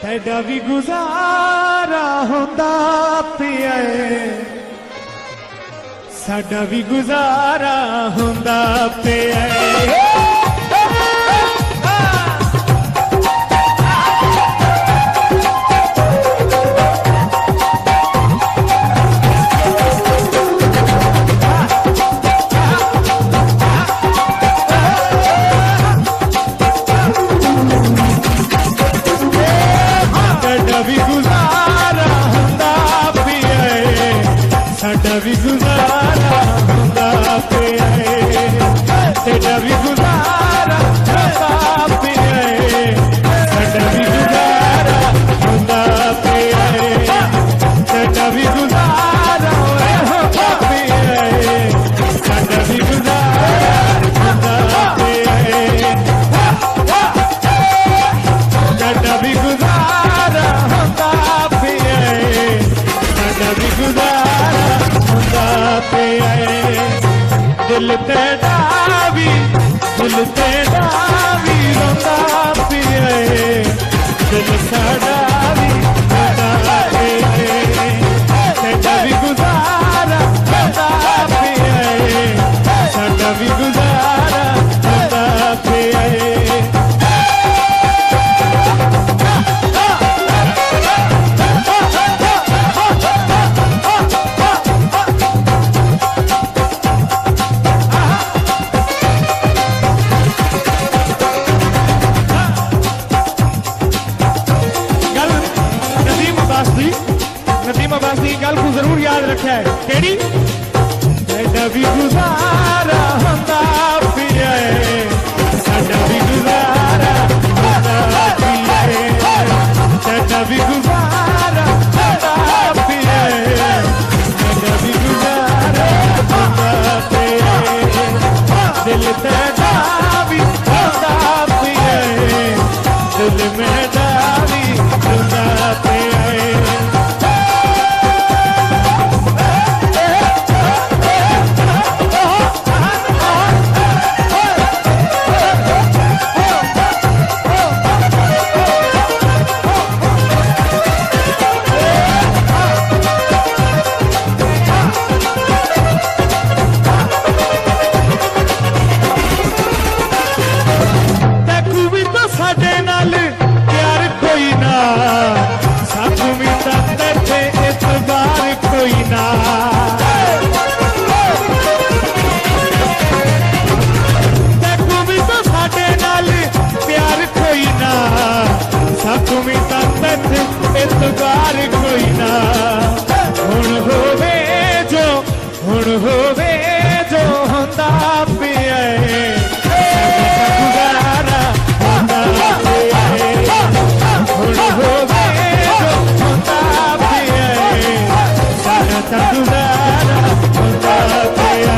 तेरा भी गुजारा होंदा पिया साडा भी गुजारा होंदा पिया साडा भी गुजारा होंदा पिया तेरा भी गुजारा होंदा पिया साडा भी गुजारा होंदा पिया तेरा भी गुजारा होंदा पिया साडा भी गुजारा होंदा पिया साडा भी गुजारा होंदा पिया साडा भी गुजारा दिल तेरा भी रोंदा पिया दिल साडा भी रोंदा पिया तेरा भी गुजारा होंदा पिया साडा भी गुजारा होंदा पिया नदीम अब्बास की गल को जरूर याद रखा है केड़ी तेरा भी गुजारा होंदा पिया साडा भी गुजारा होंदा पिया तेरा भी गुजारा होंदा पिया साडा भी गुजारा होंदा पिया दिल तेरा भी होंदा पिया दिल मेरा भी होंदा पिया इतबार कोई ना हुण होवे जो होंदा पिया गुजारा होंदा पिया हुण होवे जो होंदा पिया साडा गुजारा होंदा पिया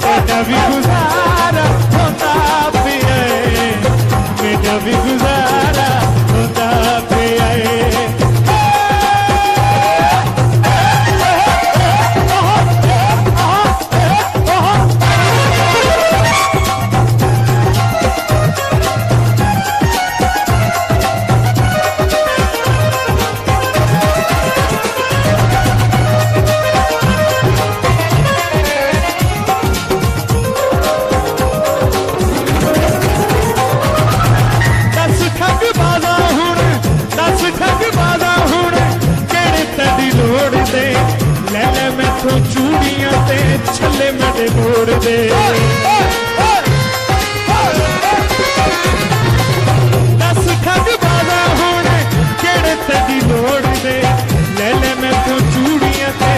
तेरा भी गुजारा होंदा पिया मेरा भी गुजारा होंदा पिया चूड़ियां ते छले मेरे मोड़ दे दस ठग बाजा होने केड़े तेरी लोड़ दे ले ले मैं तो चूड़ियां ते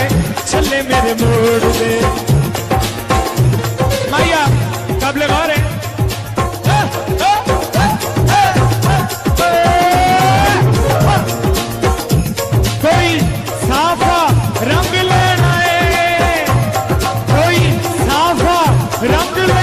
छले मेरे मोड़ दे माया काबले गौर है कोई साफा रंग लेना रंग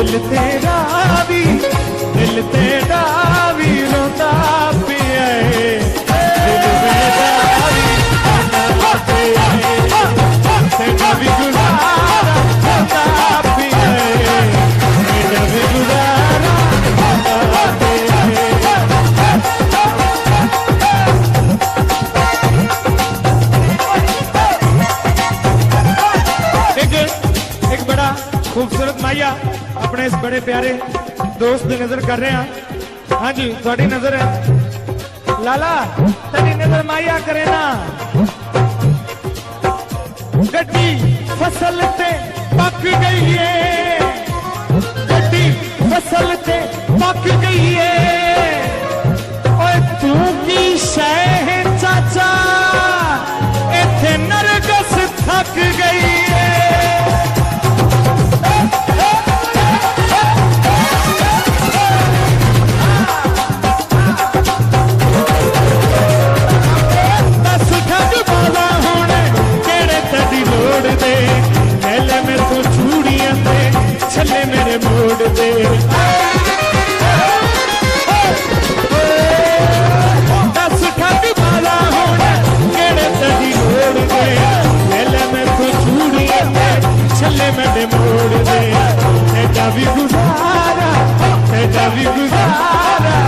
दिल तेरा भी रोंदा पिया दिल मेरा भी रोंदा पिया तेरा भी गुजारा होता पिया तेरा भी गुजारा होता पिया। एक बड़ा खूबसूरत माइया अपने इस बड़े प्यारे दोस्त की नजर कर रहे हैं। हाँ जी थोड़ी नजर है लाला तेरी नजर माइया करे ना गड्डी फसल ते पक गई है गड्डी फसल ते पक गई है और तू की शह चाचा इथे नरगस थक गई है। छले मेरे मोड़ दे दस ठग वाला होना केड़े तड़ी मोड़ दे ले मैं तो चूड़ियां दे छले मेरे मोड़ दे तेरा भी गुजारा होता पिया तेरा भी गुजारा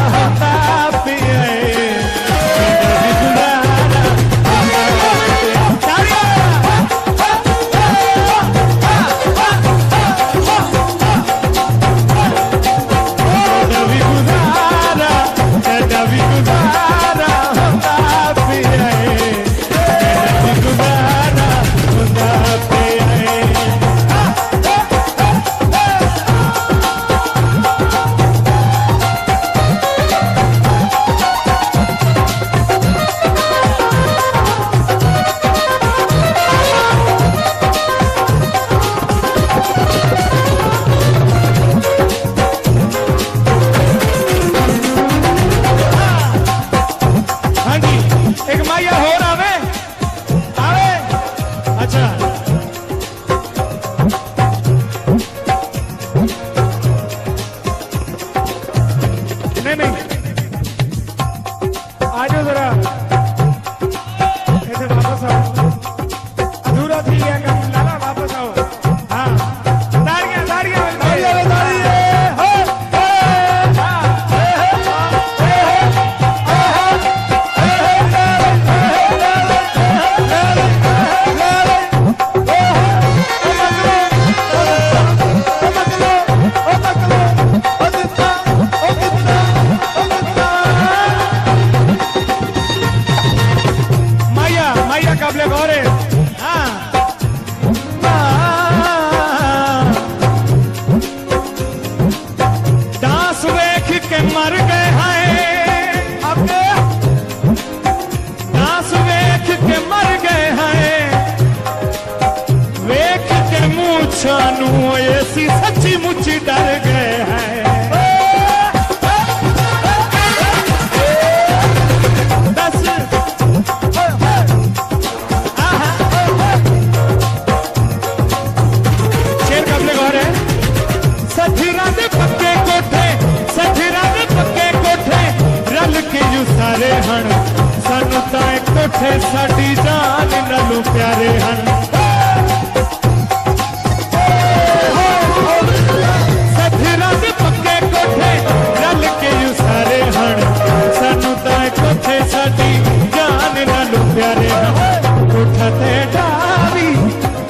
सच्ची मुच्ची डर गए हैं दस शेर कबले गौर है सठीरा दे पक्के कोठे रल के यू सारे हन सानू ताए कोठे साडी जान नालों प्यारे हन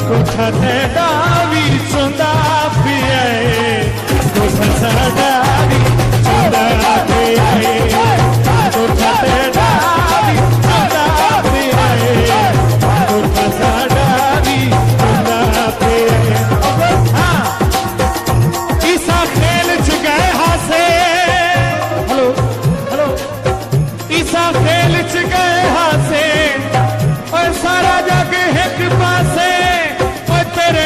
कोठा ते डावी चुंदा पिया कोठा सा डावी चुंदा पिया कोठा ते डावी चुंदा पिया कोठा सा डावी चुंदा पिया। हाँ ईसा खेल च गए हासे हेलो हेलो ईसा खेल च गए हासे और सारा जग एक पासे तेरे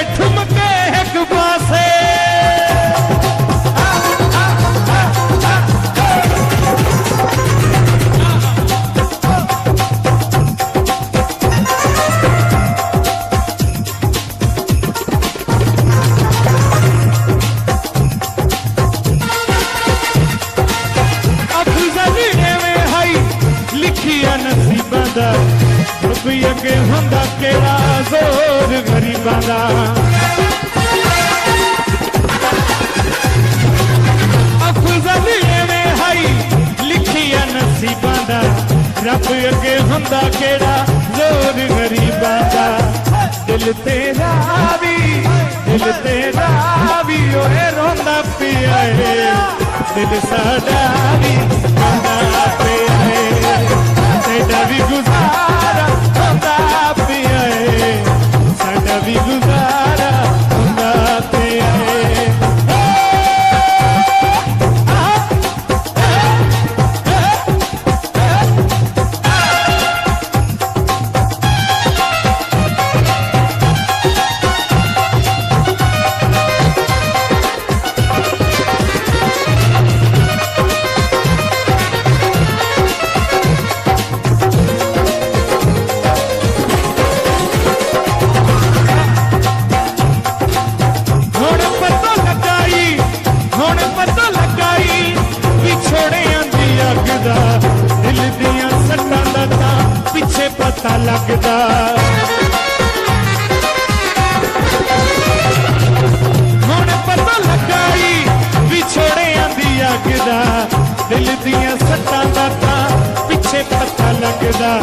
गरीबां दा अफजल एवें हाई लिखिया नसीबां दा रब अगे हुंदा केड़ा जोर गरीबां दा दिल तेरा भी ओए रोंदा पिया है दिल साडा भी रोंदा पिया है तेरा भी गुजारा होंदा पिया है साडा भी गुजारा होंदा पिया है दिल दिया सट्टां दा तां पिछे पता लगदा हुण पता लगाई विछोड़ियां दी अग दा दिल दिया सट्टां दा तां पिछे पता लगदा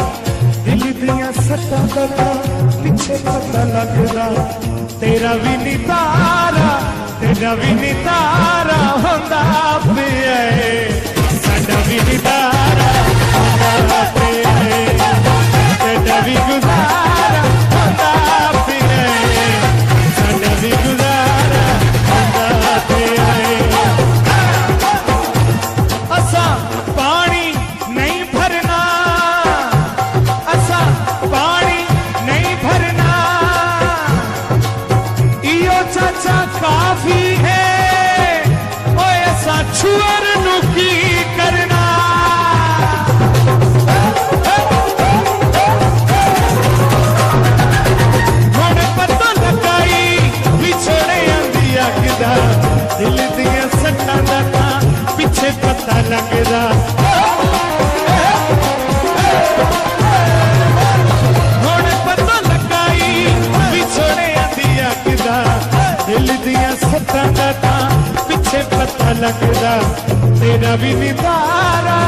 दिल दिया सट्टां दा तां पिछे पता लगदा तेरा भी नितारा होंदा पिया है साडा भी नितारा होंदा पिया है तेरा भी गुजारा होंदा पिया है साडा भी गुजारा होंदा पिया है असा पानी नहीं भरना असा पानी नहीं भरना इयो चाचा काफी है ओए असा छुअर नु की करना हुण पता लगाई विछोड़ियां दी अग दा दिल दिया सट्टां दा तां पिछे पता लगदा हुण पता लगाई विछोड़ियां दी अग दा दिल दिया सट्टां दा तां पिछे पता लगदा तेरा भी नितारा